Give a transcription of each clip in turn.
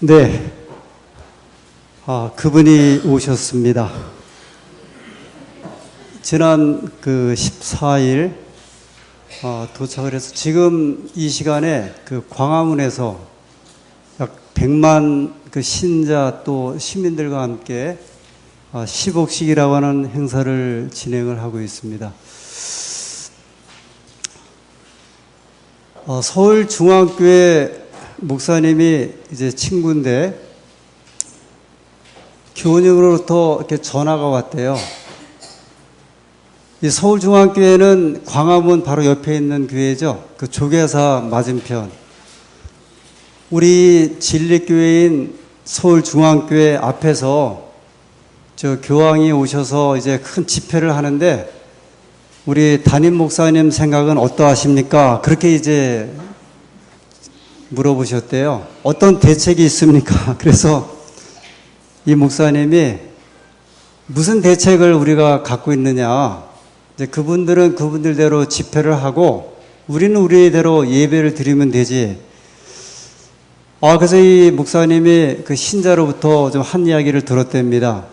네, 그분이 오셨습니다. 지난 14일 도착을 해서 지금 이 시간에 광화문에서 약 100만 신자 또 시민들과 함께 시복식이라고 하는 행사를 진행을 하고 있습니다. 서울중앙교회 목사님이 이제 친구인데 교우님으로부터 이렇게 전화가 왔대요. 이 서울중앙교회는 광화문 바로 옆에 있는 교회죠. 그 조계사 맞은편. 우리 진리교회인 서울중앙교회 앞에서 저 교황이 오셔서 이제 큰 집회를 하는데 우리 담임 목사님 생각은 어떠하십니까? 그렇게 이제 물어보셨대요. 어떤 대책이 있습니까? 그래서 이 목사님이 무슨 대책을 우리가 갖고 있느냐. 이제 그분들은 그분들대로 집회를 하고 우리는 우리대로 예배를 드리면 되지. 그래서 이 목사님이 그 신자로부터 좀 한 이야기를 들었답니다.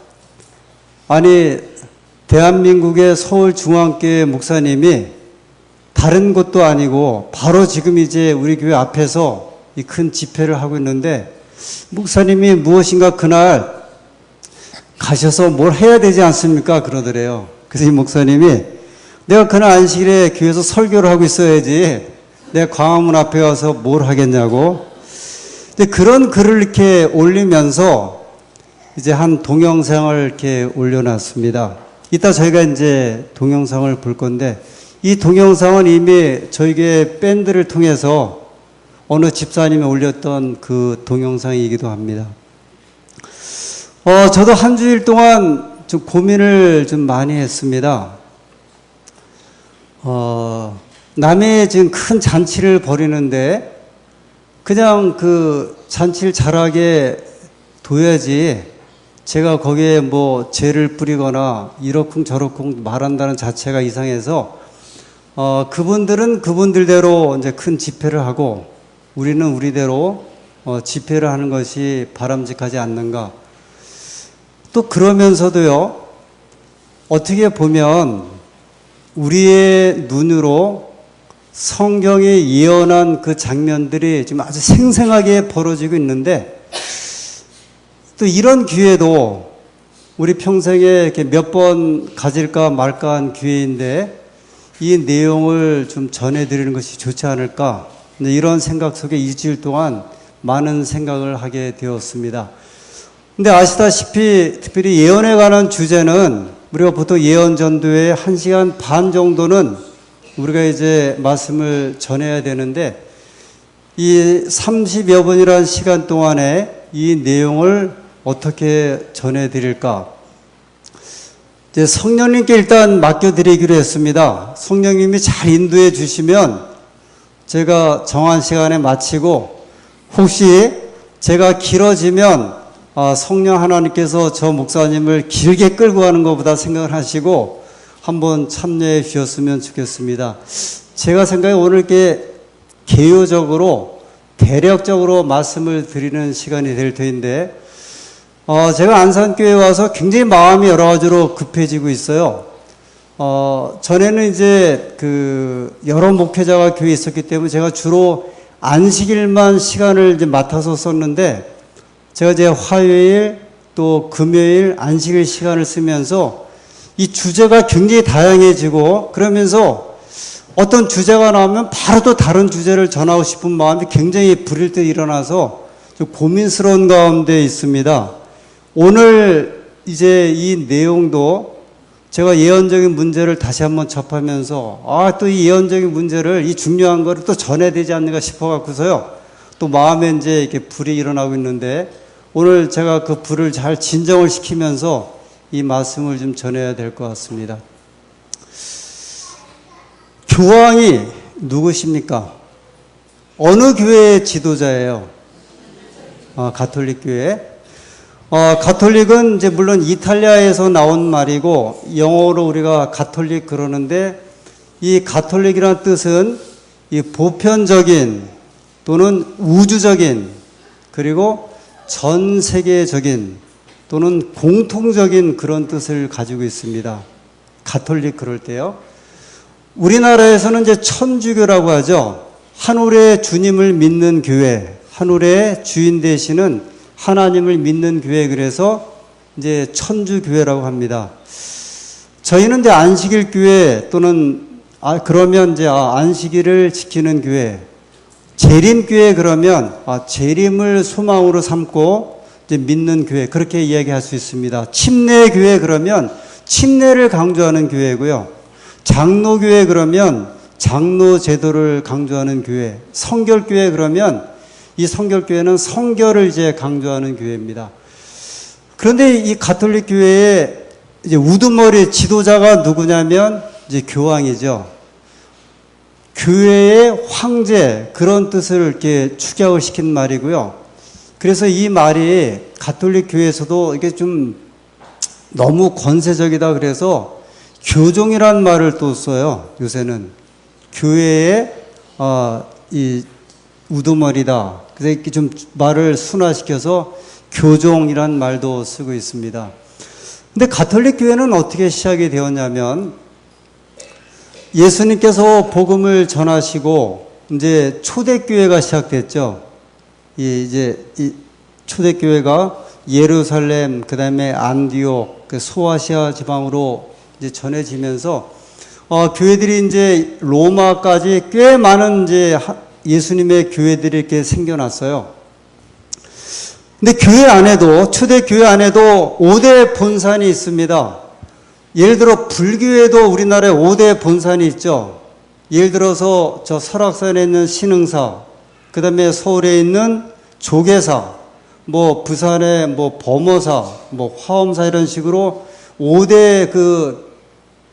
아니, 대한민국의 서울중앙교회 목사님이 다른 곳도 아니고 바로 지금 이제 우리 교회 앞에서 이 큰 집회를 하고 있는데 목사님이 무엇인가 그날 가셔서 뭘 해야 되지 않습니까? 그러더래요. 그래서 이 목사님이 내가 그날 안식일에 교회에서 설교를 하고 있어야지 내가 광화문 앞에 와서 뭘 하겠냐고. 근데 그런 글을 이렇게 올리면서 이제 한 동영상을 이렇게 올려놨습니다. 이따 저희가 이제 동영상을 볼 건데 이 동영상은 이미 저희 교회 밴드를 통해서 어느 집사님이 올렸던 그 동영상이기도 합니다. 저도 한 주일 동안 좀 고민을 좀 많이 했습니다. 남의 지금 큰 잔치를 벌이는데 그냥 그 잔치를 잘하게 둬야지 제가 거기에 뭐 죄를 뿌리거나 이러쿵 저러쿵 말한다는 자체가 이상해서 그분들은 그분들대로 이제 큰 집회를 하고 우리는 우리대로 집회를 하는 것이 바람직하지 않는가. 또 그러면서도요, 어떻게 보면 우리의 눈으로 성경이 예언한 그 장면들이 지금 아주 생생하게 벌어지고 있는데 또 이런 기회도 우리 평생에 이렇게 몇 번 가질까 말까 한 기회인데 이 내용을 좀 전해드리는 것이 좋지 않을까. 이런 생각 속에 2주일 동안 많은 생각을 하게 되었습니다. 근데 아시다시피 특별히 예언에 관한 주제는 우리가 보통 예언 전도에 1시간 반 정도는 우리가 이제 말씀을 전해야 되는데 이 30여 분이라는 시간 동안에 이 내용을 어떻게 전해드릴까? 이제 성령님께 일단 맡겨드리기로 했습니다. 성령님이 잘 인도해 주시면 제가 정한 시간에 마치고 혹시 제가 길어지면 성령 하나님께서 저 목사님을 길게 끌고 가는 것보다 생각을 하시고 한번 참여해 주셨으면 좋겠습니다. 제가 생각에 오늘 이렇게 개요적으로 대략적으로 말씀을 드리는 시간이 될 터인데 제가 안산교회에 와서 굉장히 마음이 여러 가지로 급해지고 있어요. 전에는 이제 여러 목회자가 교회에 있었기 때문에 제가 주로 안식일만 시간을 이제 맡아서 썼는데 제가 이제 화요일 또 금요일 안식일 시간을 쓰면서 이 주제가 굉장히 다양해지고 그러면서 어떤 주제가 나오면 바로 또 다른 주제를 전하고 싶은 마음이 굉장히 불일 때 일어나서 좀 고민스러운 가운데 있습니다. 오늘 이제 이 내용도 제가 예언적인 문제를 다시 한번 접하면서 또 이 예언적인 문제를 이 중요한 거를 또 전해야 되지 않는가 싶어 갖고서요. 또 마음에 이제 이렇게 불이 일어나고 있는데 오늘 제가 그 불을 잘 진정을 시키면서 이 말씀을 좀 전해야 될 것 같습니다. 교황이 누구십니까? 어느 교회의 지도자예요? 가톨릭 교회. 가톨릭은 이제 물론 이탈리아에서 나온 말이고 영어로 우리가 가톨릭 그러는데 이 가톨릭이라는 뜻은 이 보편적인 또는 우주적인 그리고 전 세계적인 또는 공통적인 그런 뜻을 가지고 있습니다. 가톨릭 그럴 때요. 우리나라에서는 이제 천주교라고 하죠. 하늘의 주님을 믿는 교회, 하늘의 주인 되시는 하나님을 믿는 교회, 그래서 이제 천주교회라고 합니다. 저희는 이제 안식일 교회 또는 그러면 이제 안식일을 지키는 교회, 재림교회 그러면 재림을 소망으로 삼고 이제 믿는 교회, 그렇게 이야기할 수 있습니다. 침례교회 그러면 침례를 강조하는 교회고요. 장로교회 그러면 장로 제도를 강조하는 교회, 성결교회 그러면 이 성결교회는 성결을 이제 강조하는 교회입니다. 그런데 이 가톨릭 교회의 이제 우두머리 지도자가 누구냐면 이제 교황이죠. 교회의 황제, 그런 뜻을 이렇게 축약을 시킨 말이고요. 그래서 이 말이 가톨릭 교회에서도 이게 좀 너무 권세적이다 그래서 교종이란 말을 또 써요. 요새는 교회의 이 우두머리다. 그래서 이렇게 좀 말을 순화시켜서 교종이란 말도 쓰고 있습니다. 근데 가톨릭 교회는 어떻게 시작이 되었냐면 예수님께서 복음을 전하시고 이제 초대교회가 시작됐죠. 이 초대교회가 예루살렘, 그 다음에 안디옥, 소아시아 지방으로 이제 전해지면서 교회들이 이제 로마까지 꽤 많은 이제 예수님의 교회들이 이렇게 생겨났어요. 근데 교회 안에도, 초대교회 안에도 5대 본산이 있습니다. 예를 들어 불교에도 우리나라에 5대 본산이 있죠. 예를 들어서 저 설악산에 있는 신흥사, 그 다음에 서울에 있는 조계사, 뭐 부산에 뭐 범어사, 뭐 화엄사, 이런 식으로 5대 그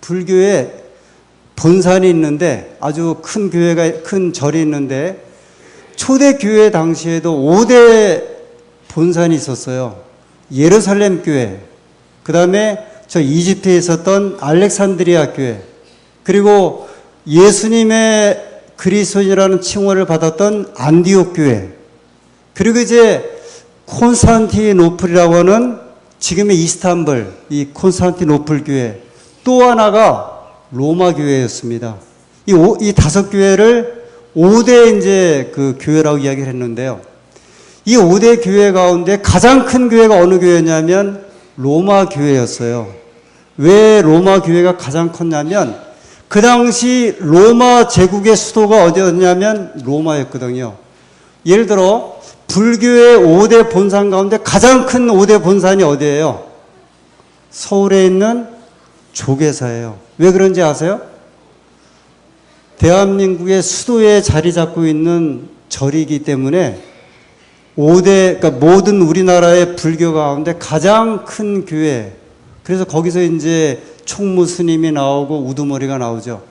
불교의 본산이 있는데, 아주 큰 교회가, 큰 절이 있는데, 초대교회 당시에도 5대 본산이 있었어요. 예루살렘 교회, 그 다음에 저 이집트에 있었던 알렉산드리아 교회, 그리고 예수님의 그리스도인이라는 칭호를 받았던 안디옥 교회, 그리고 이제 콘스탄티노플이라고 하는 지금의 이스탄불, 이 콘스탄티노플 교회, 또 하나가 로마 교회였습니다. 이 다섯 교회를 5대 이제 그 교회라고 이야기를 했는데요. 이 5대 교회 가운데 가장 큰 교회가 어느 교회냐면 로마 교회였어요. 왜 로마 교회가 가장 컸냐면 그 당시 로마 제국의 수도가 어디였냐면 로마였거든요. 예를 들어 불교의 5대 본산 가운데 가장 큰 5대 본산이 어디예요? 서울에 있는 조계사예요. 왜 그런지 아세요? 대한민국의 수도에 자리 잡고 있는 절이기 때문에 5대, 그러니까 모든 우리나라의 불교 가운데 가장 큰 교회, 그래서 거기서 이제 총무 스님이 나오고 우두머리가 나오죠.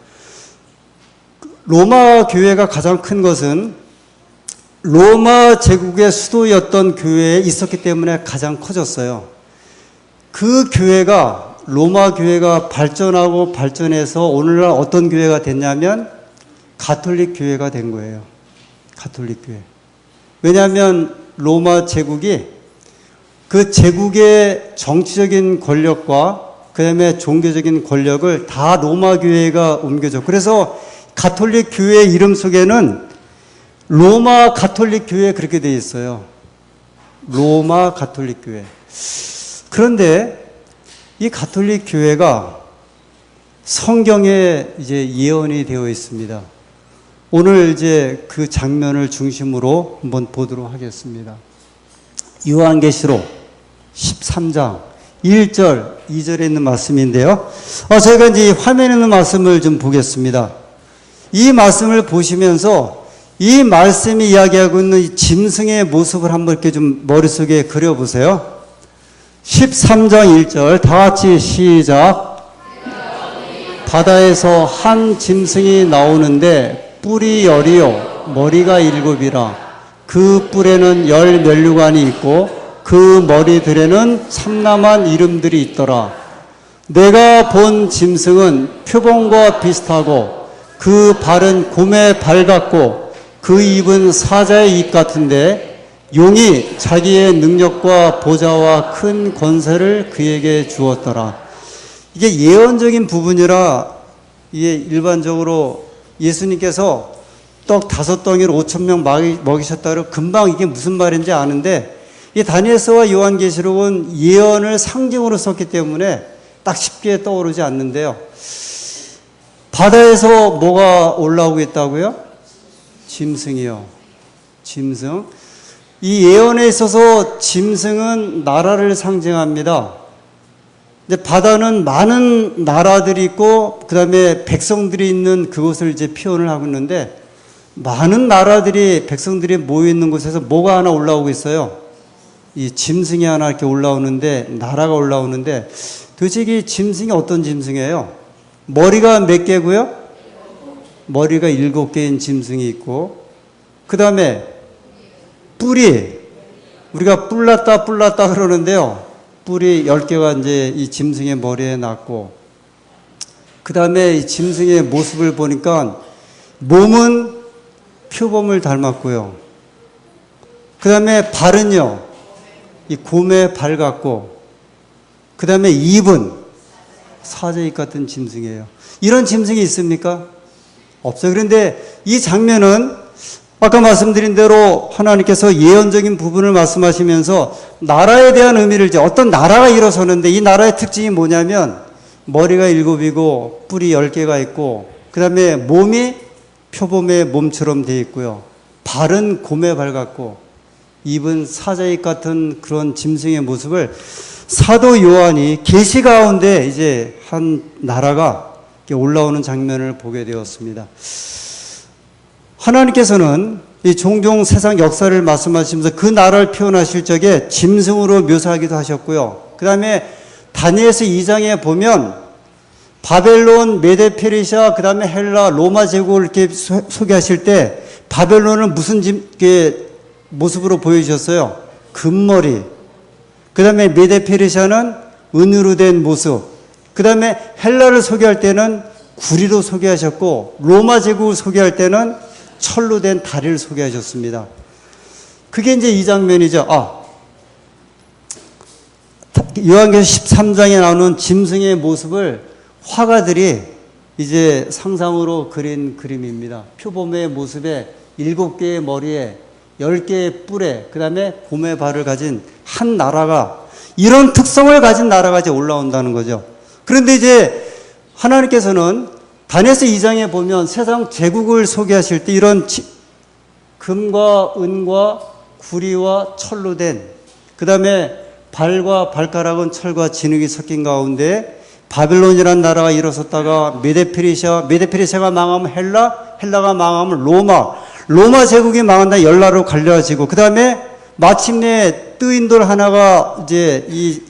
로마 교회가 가장 큰 것은 로마 제국의 수도였던 교회에 있었기 때문에 가장 커졌어요. 그 교회가, 로마 교회가 발전하고 발전해서 오늘날 어떤 교회가 됐냐면 가톨릭 교회가 된 거예요. 가톨릭 교회. 왜냐하면 로마 제국이 그 제국의 정치적인 권력과 그 다음에 종교적인 권력을 다 로마 교회가 옮겨줘. 그래서 가톨릭 교회 이름 속에는 로마 가톨릭 교회 그렇게 되어 있어요. 로마 가톨릭 교회. 그런데 이 가톨릭 교회가 성경에 이제 예언이 되어 있습니다. 오늘 이제 그 장면을 중심으로 한번 보도록 하겠습니다. 요한계시록 13장 1절, 2절에 있는 말씀인데요. 저희가 이제 화면에 있는 말씀을 좀 보겠습니다. 이 말씀을 보시면서 이 말씀이 이야기하고 있는 이 짐승의 모습을 한번 이렇게 좀 머릿속에 그려보세요. 13장 1절 다 같이 시작. 바다에서 한 짐승이 나오는데 뿔이 10이요 머리가 7이라. 그 뿔에는 10 면류관이 있고 그 머리들에는 참남한 이름들이 있더라. 내가 본 짐승은 표범과 비슷하고 그 발은 곰의 발 같고 그 입은 사자의 입 같은데 용이 자기의 능력과 보좌와 큰 권세를 그에게 주었더라. 이게 예언적인 부분이라 이게 일반적으로 예수님께서 떡 5덩이로 5,000명 먹이셨다고 금방 이게 무슨 말인지 아는데 이 다니엘서와 요한계시록은 예언을 상징으로 썼기 때문에 딱 쉽게 떠오르지 않는데요. 바다에서 뭐가 올라오고 있다고요? 짐승이요. 짐승. 이 예언에 있어서 짐승은 나라를 상징합니다. 근데 바다는 많은 나라들이 있고 그 다음에 백성들이 있는 그곳을 이제 표현을 하고 있는데 많은 나라들이 백성들이 모여 있는 곳에서 뭐가 하나 올라오고 있어요. 이 짐승이 하나 이렇게 올라오는데 나라가 올라오는데 도대체 이 짐승이 어떤 짐승이에요? 머리가 몇 개고요? 머리가 7개인 짐승이 있고 그 다음에 뿔이 우리가 뿔났다 그러는데요. 뿔이 10개가 이제 이 짐승의 머리에 났고 그 다음에 이 짐승의 모습을 보니까 몸은 표범을 닮았고요. 그 다음에 발은요. 이 곰의 발 같고 그 다음에 입은 사자입 같은 짐승이에요. 이런 짐승이 있습니까? 없어요. 그런데 이 장면은 아까 말씀드린 대로 하나님께서 예언적인 부분을 말씀하시면서 나라에 대한 의미를 이제 어떤 나라가 일어서는데 이 나라의 특징이 뭐냐면 머리가 7이고 뿔이 10개가 있고 그 다음에 몸이 표범의 몸처럼 되어 있고요. 발은 곰의 발 같고 입은 사자입 같은 그런 짐승의 모습을 사도 요한이 계시 가운데 이제 한 나라가 올라오는 장면을 보게 되었습니다. 하나님께서는 이 종종 세상 역사를 말씀하시면서 그 나라를 표현하실 적에 짐승으로 묘사하기도 하셨고요. 그 다음에 다니엘서 2장에 보면 바벨론, 메데 페르시아, 그 다음에 헬라, 로마 제국을 이렇게 소개하실 때 바벨론은 무슨 모습으로 보여주셨어요? 금머리. 그 다음에 메데 페르시아는 은으로 된 모습. 그 다음에 헬라를 소개할 때는 구리로 소개하셨고 로마 제국을 소개할 때는 철로 된 다리를 소개하셨습니다. 그게 이제 이 장면이죠. 요한계시록 13장에 나오는 짐승의 모습을 화가들이 이제 상상으로 그린 그림입니다. 표범의 모습에 7개의 머리에 10개의 뿔에 그 다음에 곰의 발을 가진 한 나라가 이런 특성을 가진 나라가 이제 올라온다는 거죠. 그런데 이제 하나님께서는 다니엘서 2장에 보면 세상 제국을 소개하실 때 이런 금과 은과 구리와 철로 된 그 다음에 발과 발가락은 철과 진흙이 섞인 가운데 바벨론이라는 나라가 일어섰다가 메데페르시아가 망하면 헬라가 망하면 로마 제국이 망한다 열나라로 갈려지고 그 다음에 마침내 뜨인돌 하나가 이제 이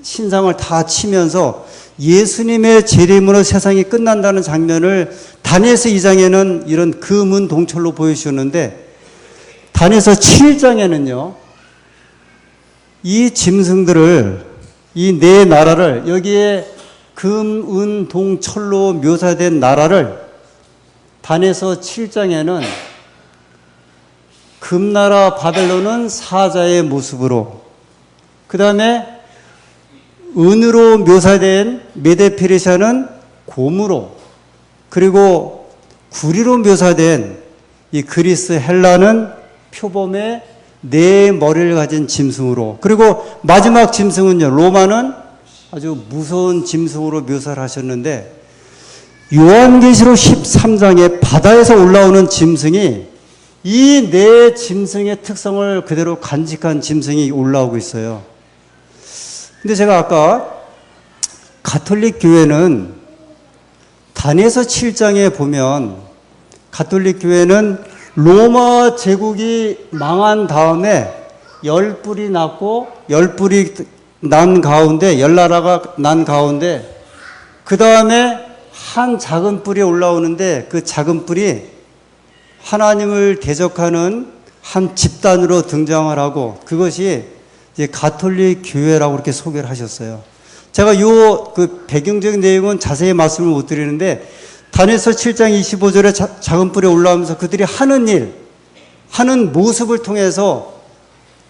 신상을 다 치면서 예수님의 재림으로 세상이 끝난다는 장면을 다니엘서 2장에는 이런 금은 동철로 보여주셨는데 다니엘서 7장에는요 이 짐승들을 이 네 나라를 여기에 금, 은, 동, 철로 묘사된 나라를 다니엘서 7장에는 금나라 바벨론은 사자의 모습으로 그 다음에 은으로 묘사된 메데 페르시아는 곰으로 그리고 구리로 묘사된 이 그리스 헬라는 표범의 네 머리를 가진 짐승으로 그리고 마지막 짐승은요 로마는 아주 무서운 짐승으로 묘사를 하셨는데 요한계시록 13장에 바다에서 올라오는 짐승이 이 네 짐승의 특성을 그대로 간직한 짐승이 올라오고 있어요. 근데 제가 아까 가톨릭 교회는 다니엘서 7장에 보면 가톨릭 교회는 로마 제국이 망한 다음에 10뿔이 났고 10뿔이 난 가운데 10나라가 난 가운데 그 다음에 한 작은 뿔이 올라오는데 그 작은 뿔이 하나님을 대적하는 한 집단으로 등장을 하고 그것이 이제 가톨릭 교회라고 그렇게 소개를 하셨어요. 제가 그 배경적인 내용은 자세히 말씀을 못 드리는데 다니엘서 7장 25절에 작은 뿔이 올라오면서 그들이 하는 일, 하는 모습을 통해서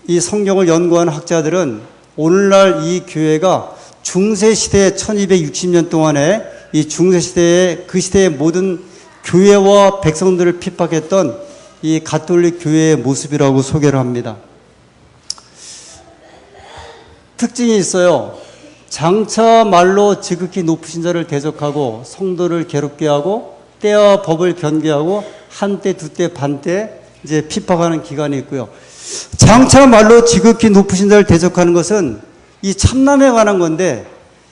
이 성경을 연구한 학자들은 오늘날 이 교회가 중세시대 1260년 동안에 이 중세시대에 그 시대의 모든 교회와 백성들을 핍박했던 이 가톨릭 교회의 모습이라고 소개를 합니다. 특징이 있어요. 장차 말로 지극히 높으신 자를 대적하고 성도를 괴롭게 하고 때와 법을 변개하고 한때 두때 반때 이제 핍박하는 기간이 있고요. 장차 말로 지극히 높으신 자를 대적하는 것은 이 참남에 관한 건데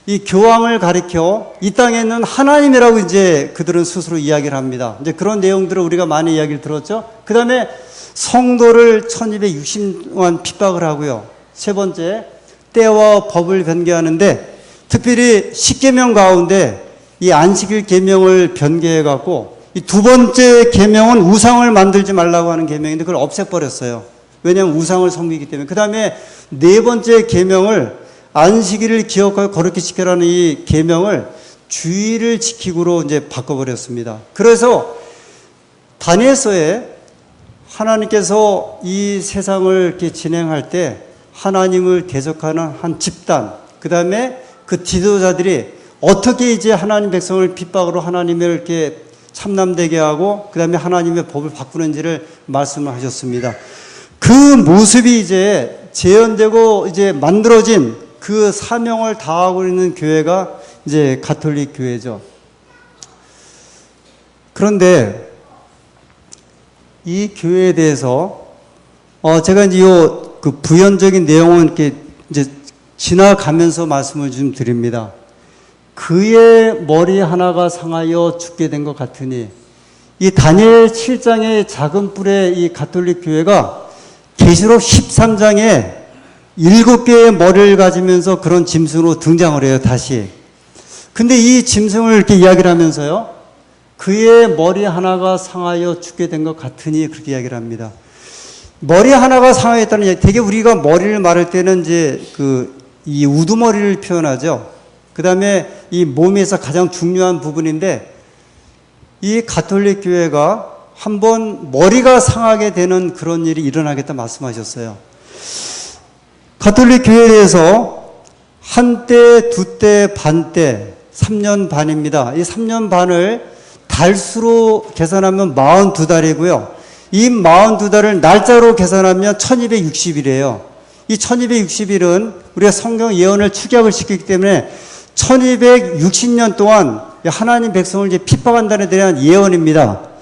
이 교황을 가리켜 이 땅에 있는 하나님이라고 이제 그들은 스스로 이야기를 합니다. 이제 그런 내용들을 우리가 많이 이야기를 들었죠. 그 다음에 성도를 1260만 핍박을 하고요. 세 번째, 때와 법을 변개하는데 특별히 십계명 가운데 이 안식일 계명을 변개해 갖고 이 두 번째 계명은 우상을 만들지 말라고 하는 계명인데 그걸 없애버렸어요. 왜냐하면 우상을 섬기기 때문에. 그 다음에 네 번째 계명을 안식일을 기억하고 거룩히 지켜라는 이 계명을 주의를 지키고로 이제 바꿔버렸습니다. 그래서 다니엘서에 하나님께서 이 세상을 이렇게 진행할 때 하나님을 대적하는 한 집단, 그 다음에 그 지도자들이 어떻게 이제 하나님 백성을 핍박으로 하나님을 이렇게 참남되게 하고 그 다음에 하나님의 법을 바꾸는지를 말씀을 하셨습니다. 그 모습이 이제 재현되고 이제 만들어진 그 사명을 다하고 있는 교회가 이제 가톨릭 교회죠. 그런데 이 교회에 대해서 제가 이제 그 부연적인 내용은 이렇게 이제 지나가면서 말씀을 좀 드립니다. 그의 머리 하나가 상하여 죽게 된 것 같으니 이 다니엘 7장의 작은 뿔의 이 가톨릭 교회가 계시록 13장에 7개의 머리를 가지면서 그런 짐승으로 등장을 해요, 다시. 근데 이 짐승을 이렇게 이야기를 하면서요, 그의 머리 하나가 상하여 죽게 된 것 같으니 그렇게 이야기를 합니다. 머리 하나가 상하였다는 얘기, 되게 우리가 머리를 말할 때는 이제 이 우두머리를 표현하죠. 그 다음에 이 몸에서 가장 중요한 부분인데, 이 가톨릭 교회가 한번 머리가 상하게 되는 그런 일이 일어나겠다 말씀하셨어요. 가톨릭 교회에 대해서 한때, 두때, 반때, 3년 반입니다. 이 3년 반을 달수로 계산하면 42달이고요. 이 42달을 날짜로 계산하면 1260일이에요. 이 1260일은 우리가 성경 예언을 축약을 시키기 때문에 1260년 동안 하나님 백성을 이제 핍박한다는 데 대한 예언입니다.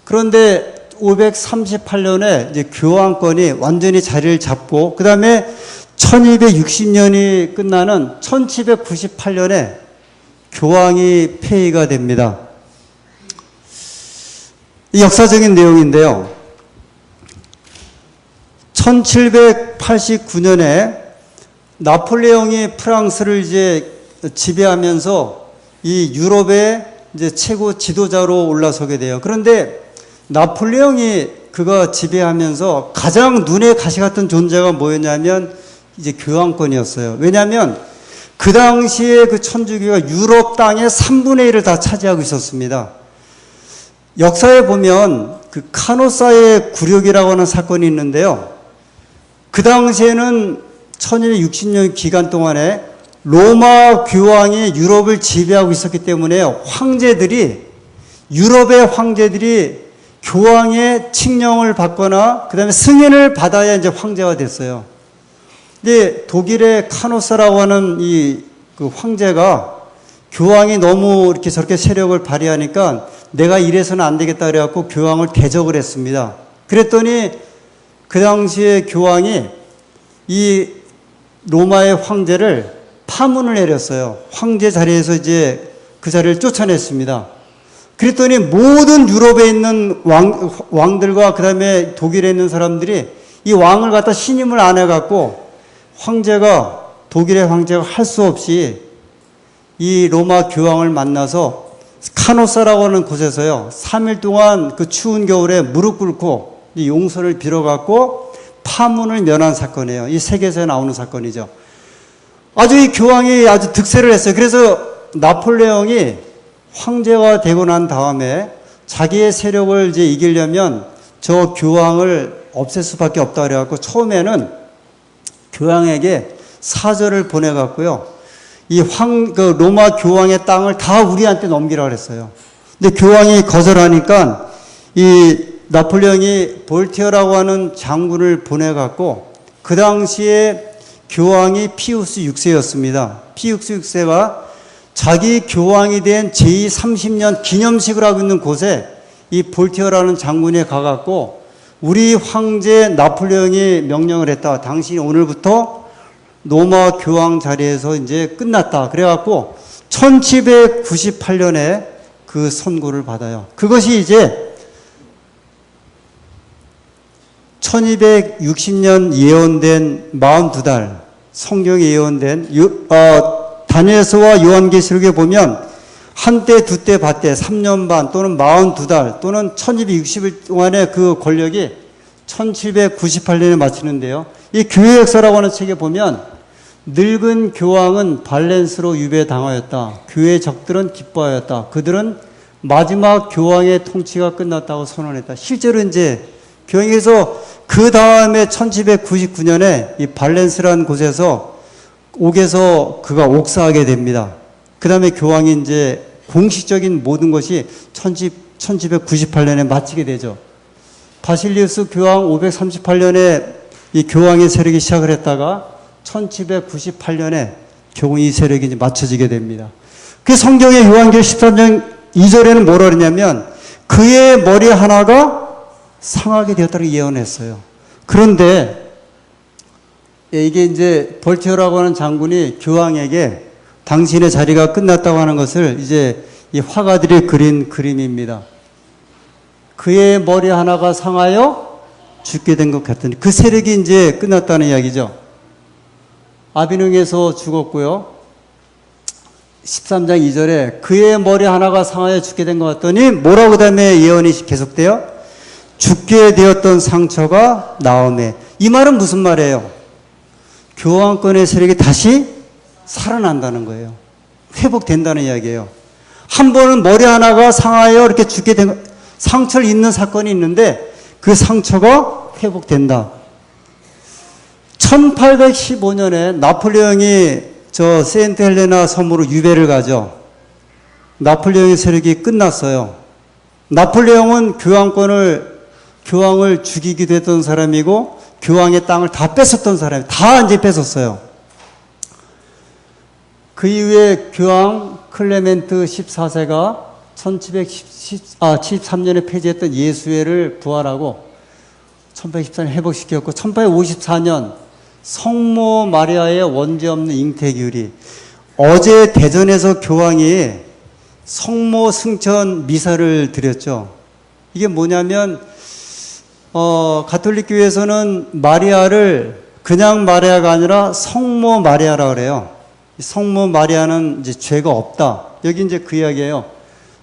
그런데 538년에 이제 교황권이 완전히 자리를 잡고, 그 다음에 1260년이 끝나는 1798년에 교황이 폐위가 됩니다. 이 역사적인 내용인데요. 1789년에 나폴레옹이 프랑스를 이제 지배하면서 이 유럽의 이제 최고 지도자로 올라서게 돼요. 그런데 나폴레옹이 그가 지배하면서 가장 눈에 가시 같은 존재가 뭐였냐면 이제 교황권이었어요. 왜냐하면 그 당시에 그 천주교가 유럽 땅의 3분의 1을 다 차지하고 있었습니다. 역사에 보면 그 카노사의 굴욕이라고 하는 사건이 있는데요. 그 당시에는 1260년 기간 동안에 로마 교황이 유럽을 지배하고 있었기 때문에 유럽의 황제들이 교황의 칙령을 받거나 그 다음에 승인을 받아야 이제 황제가 됐어요. 근데 독일의 카노사라고 하는 그 황제가 교황이 너무 이렇게 저렇게 세력을 발휘하니까 내가 이래서는 안 되겠다 그래갖고 교황을 대적을 했습니다. 그랬더니 그 당시에 교황이 이 로마의 황제를 파문을 내렸어요. 황제 자리에서 이제 그 자리를 쫓아냈습니다. 그랬더니 모든 유럽에 있는 왕들과 그 다음에 독일에 있는 사람들이 이 왕을 갖다 신임을 안 해갖고 독일의 황제가 할 수 없이 이 로마 교황을 만나서 카노사라고 하는 곳에서요, 3일 동안 그 추운 겨울에 무릎 꿇고 용서를 빌어갖고 파문을 면한 사건이에요. 이 세계에서 나오는 사건이죠. 아주 이 교황이 아주 득세를 했어요. 그래서 나폴레옹이 황제가 되고 난 다음에 자기의 세력을 이제 이기려면 저 교황을 없앨 수밖에 없다 그래갖고 처음에는 교황에게 사절을 보내갖고요. 그 로마 교황의 땅을 다 우리한테 넘기라 그랬어요. 근데 교황이 거절하니까 이 나폴레옹이 볼티어라고 하는 장군을 보내갖고 그 당시에 교황이 피우스 6세였습니다. 피우스 6세가 자기 교황이 된 제30년 기념식을 하고 있는 곳에 이 볼티어라는 장군이 가갖고 우리 황제 나폴레옹이 명령을 했다. 당신이 오늘부터 로마 교황 자리에서 이제 끝났다. 그래갖고 1798년에 그 선고를 받아요. 그것이 이제 1260년 예언된 42달 성경에 예언된 다니엘서와 요한계시록에 보면 한때 두때 밭때 3년 반 또는 42달 또는 1260일 동안의 그 권력이 1798년에 마치는데요. 이 교회 역사라고 하는 책에 보면 늙은 교황은 발렌스로 유배당하였다. 교회의 적들은 기뻐하였다. 그들은 마지막 교황의 통치가 끝났다고 선언했다. 실제로 이제 교황에서 그 다음에 1799년에 이 발렌스라는 곳에서 옥에서 그가 옥사하게 됩니다. 그 다음에 교황이 이제 공식적인 모든 것이 1798년에 마치게 되죠. 바실리우스 교황 538년에 이 교황의 세력이 시작을 했다가 1798년에 결국 이 세력이 이제 맞춰지게 됩니다. 그 성경의 요한계시록 13장 2절에는 뭐라 그러냐면 그의 머리 하나가 상하게 되었다고 예언했어요. 그런데 이게 이제 볼티어라고 하는 장군이 교황에게 당신의 자리가 끝났다고 하는 것을 이제 이 화가들이 그린 그림입니다. 그의 머리 하나가 상하여 죽게 된 것 같더니 그 세력이 이제 끝났다는 이야기죠. 아비뇽에서 죽었고요. 13장 2절에 그의 머리 하나가 상하여 죽게 된 것 같더니 뭐라고 그 다음에 예언이 계속돼요? 죽게 되었던 상처가 나오매. 이 말은 무슨 말이에요? 교황권의 세력이 다시 살아난다는 거예요. 회복된다는 이야기예요. 한 번은 머리 하나가 상하여 이렇게 죽게 된 상처를 입는 사건이 있는데 그 상처가 회복된다. 1815년에 나폴레옹이 저 세인트 헬레나 섬으로 유배를 가죠. 나폴레옹의 세력이 끝났어요. 나폴레옹은 교황을 죽이기도 했던 사람이고 교황의 땅을 다 뺏었던 사람이 다 이제 뺏었어요. 그 이후에 교황 클레멘트 14세가 1773년에 폐지했던 예수회를 부활하고 1814년 회복시켰고 1854년 성모 마리아의 원죄 없는 잉태규리. 어제 대전에서 교황이 성모 승천 미사를 드렸죠. 이게 뭐냐면 가톨릭 교회에서는 마리아를 그냥 마리아가 아니라 성모 마리아라 그래요. 성모 마리아는 이제 죄가 없다. 여기 이제 그 이야기예요.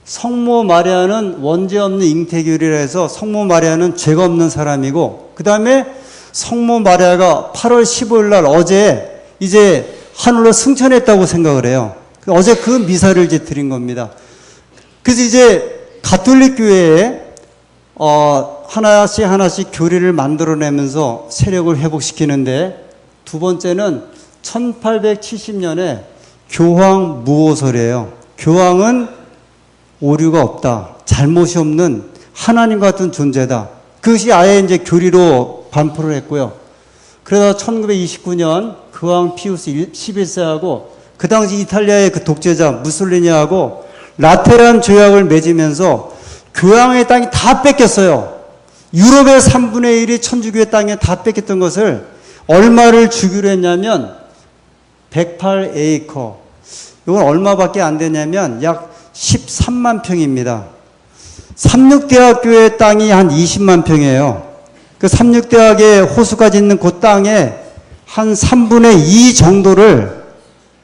성모 마리아는 원죄 없는 잉태규리라 해서 성모 마리아는 죄가 없는 사람이고 그 다음에 성모 마리아가 8월 15일 날 어제 이제 하늘로 승천했다고 생각을 해요. 어제 그 미사를 이제 드린 겁니다. 그래서 이제 가톨릭 교회에 하나씩 교리를 만들어내면서 세력을 회복시키는데 두 번째는 1870년에 교황 무오설이에요. 교황은 오류가 없다. 잘못이 없는 하나님 같은 존재다. 그것이 아예 이제 교리로 반포를 했고요. 그러다 1929년 교황 피우스 11세하고 그 당시 이탈리아의 그 독재자 무솔리니하고 라테란 조약을 맺으면서 교황의 땅이 다 뺏겼어요. 유럽의 3분의 1이 천주교의 땅에 다 뺏겼던 것을 얼마를 주기로 했냐면 108에이커. 이건 얼마밖에 안 되냐면 약 13만 평입니다. 삼육대학교의 땅이 한 20만 평이에요. 그 삼육대학의 호수까지 있는 그 땅에 한 3분의 2 정도를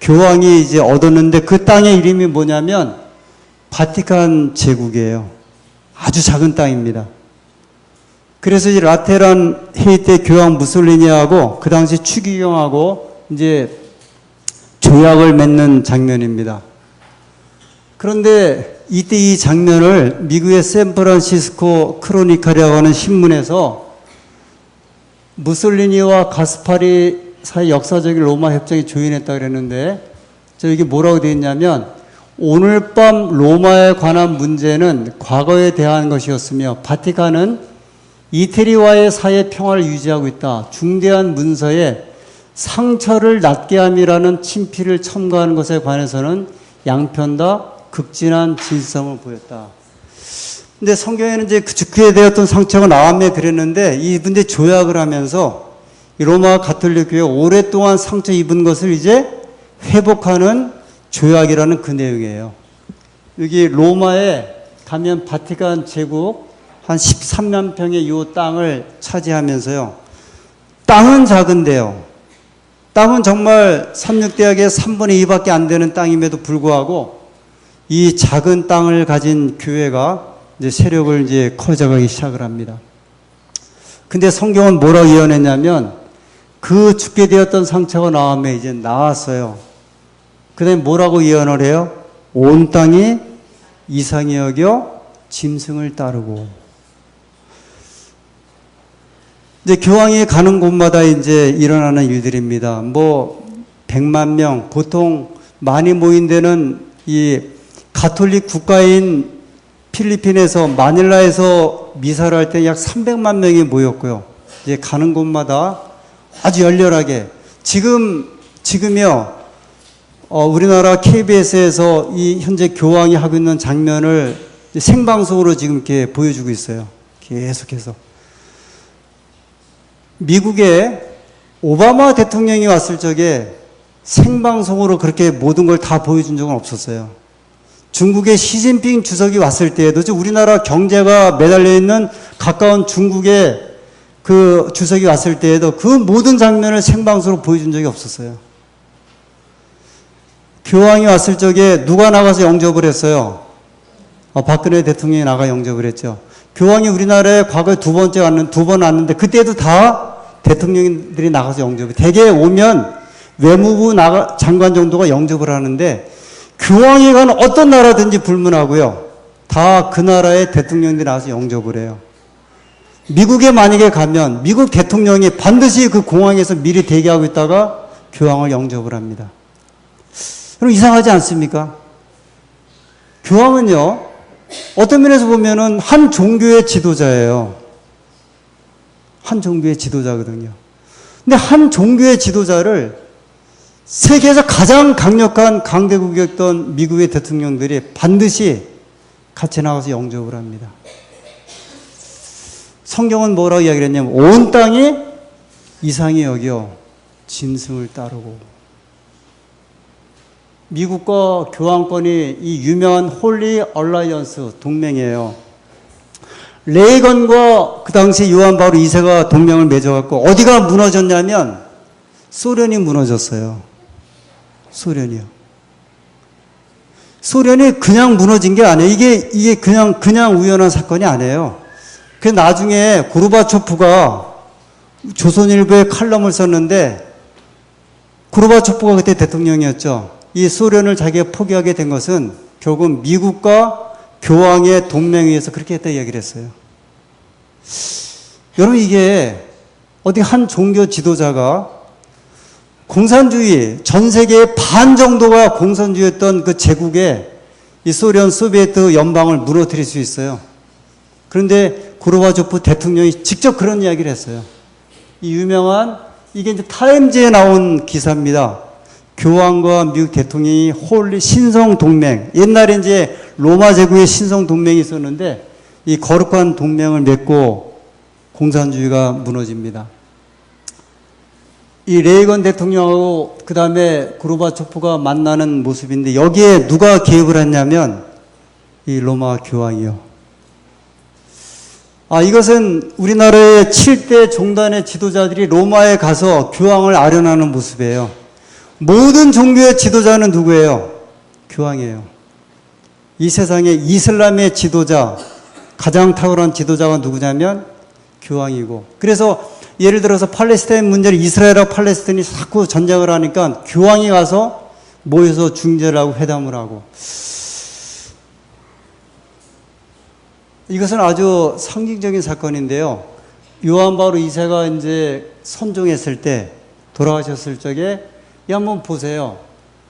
교황이 이제 얻었는데 그 땅의 이름이 뭐냐면 바티칸 제국이에요. 아주 작은 땅입니다. 그래서 이제 라테란 회의 때 교황 무솔리니하고 그 당시 추기경하고 이제 조약을 맺는 장면입니다. 그런데 이때 이 장면을 미국의 샌프란시스코 크로니칼이라고 하는 신문에서 무솔리니와 가스파리 사이 역사적인 로마 협정이 조인했다 그랬는데, 저 이게 뭐라고 되어 있냐면, 오늘 밤 로마에 관한 문제는 과거에 대한 것이었으며 바티칸은 이태리와의 사이의 평화를 유지하고 있다. 중대한 문서에 상처를 낫게 함이라는 친필을 첨가하는 것에 관해서는 양편 다 극진한 진성을 보였다. 근데 성경에는 이제 그에 대했던 상처가 나왔네 그랬는데, 이분들이 조약을 하면서 이 로마 가톨릭 교회 오랫동안 상처 입은 것을 이제 회복하는 조약이라는 그 내용이에요. 여기 로마에 가면 바티칸 제국 한 13만 평의 이 땅을 차지하면서요. 땅은 작은데요. 땅은 정말 삼육대학의 3분의 2밖에 안 되는 땅임에도 불구하고 이 작은 땅을 가진 교회가 이제 세력을 이제 커져가기 시작을 합니다. 근데 성경은 뭐라고 예언했냐면 그 죽게 되었던 상처가 나오면 이제 나았어요. 그 다음에 뭐라고 예언을 해요? 온 땅이 이상히 여겨 짐승을 따르고. 이제 교황이 가는 곳마다 이제 일어나는 일들입니다. 뭐 100만 명, 보통 많이 모인 데는 이 가톨릭 국가인 필리핀에서 마닐라에서 미사를 할 때 약 300만 명이 모였고요. 이제 가는 곳마다 아주 열렬하게 지금요. 우리나라 KBS에서 이 현재 교황이 하고 있는 장면을 생방송으로 지금 이렇게 보여주고 있어요. 계속해서. 미국에 오바마 대통령이 왔을 적에 생방송으로 그렇게 모든 걸 다 보여준 적은 없었어요. 중국의 시진핑 주석이 왔을 때에도 우리나라 경제가 매달려 있는 가까운 중국의 그 주석이 왔을 때에도 그 모든 장면을 생방송으로 보여준 적이 없었어요. 교황이 왔을 적에 누가 나가서 영접을 했어요? 박근혜 대통령이 나가 영접을 했죠. 교황이 우리나라에 과거에 두 번 왔는데 그때도 다 대통령들이 나가서 영접을. 대개 오면 외무부 장관 정도가 영접을 하는데 교황이 가는 어떤 나라든지 불문하고요. 다 그 나라의 대통령들이 나와서 영접을 해요. 미국에 만약에 가면 미국 대통령이 반드시 그 공항에서 미리 대기하고 있다가 교황을 영접을 합니다. 그럼 이상하지 않습니까? 교황은요, 어떤 면에서 보면은 한 종교의 지도자예요. 한 종교의 지도자거든요. 근데 한 종교의 지도자를 세계에서 가장 강력한 강대국이었던 미국의 대통령들이 반드시 같이 나가서 영접을 합니다. 성경은 뭐라고 이야기를 했냐면 온 땅이 이상히 여겨 짐승을 따르고. 미국과 교황권이 이 유명한 홀리 얼라이언스 동맹이에요. 레이건과 그 당시 요한 바오로 2세가 동맹을 맺어갖고 어디가 무너졌냐면 소련이 무너졌어요. 소련이요. 소련이 그냥 무너진 게 아니에요. 이게 그냥 우연한 사건이 아니에요. 그 나중에 고르바초프가 조선일보에 칼럼을 썼는데 고르바초프가 그때 대통령이었죠. 이 소련을 자기가 포기하게 된 것은 결국 미국과 교황의 동맹에 의해서 그렇게 했다 이야기를 했어요. 여러분 이게 어디 한 종교 지도자가 공산주의, 전 세계의 반 정도가 공산주의였던 그 제국에 이 소련, 소비에트 연방을 무너뜨릴 수 있어요. 그런데 고르바초프 대통령이 직접 그런 이야기를 했어요. 이 유명한, 이게 이제 타임즈에 나온 기사입니다. 교황과 미국 대통령이 홀리 신성동맹. 옛날에 이제 로마 제국의 신성동맹이 있었는데 이 거룩한 동맹을 맺고 공산주의가 무너집니다. 이 레이건 대통령하고 그 다음에 고르바초프가 만나는 모습인데 여기에 누가 개입을 했냐면 이 로마 교황이요. 이것은 우리나라의 7대 종단의 지도자들이 로마에 가서 교황을 아련하는 모습이에요. 모든 종교의 지도자는 누구예요? 교황이에요. 이 세상의 이슬람의 지도자, 가장 탁월한 지도자가 누구냐면 교황이고. 그래서 예를 들어서 팔레스타인 문제를 이스라엘과 팔레스타인이 자꾸 전쟁을 하니까 교황이 가서 모여서 중재를 하고 회담을 하고. 이것은 아주 상징적인 사건인데요. 요한 바오로 2세가 이제 선종했을 때, 돌아가셨을 적에, 이 한번 보세요.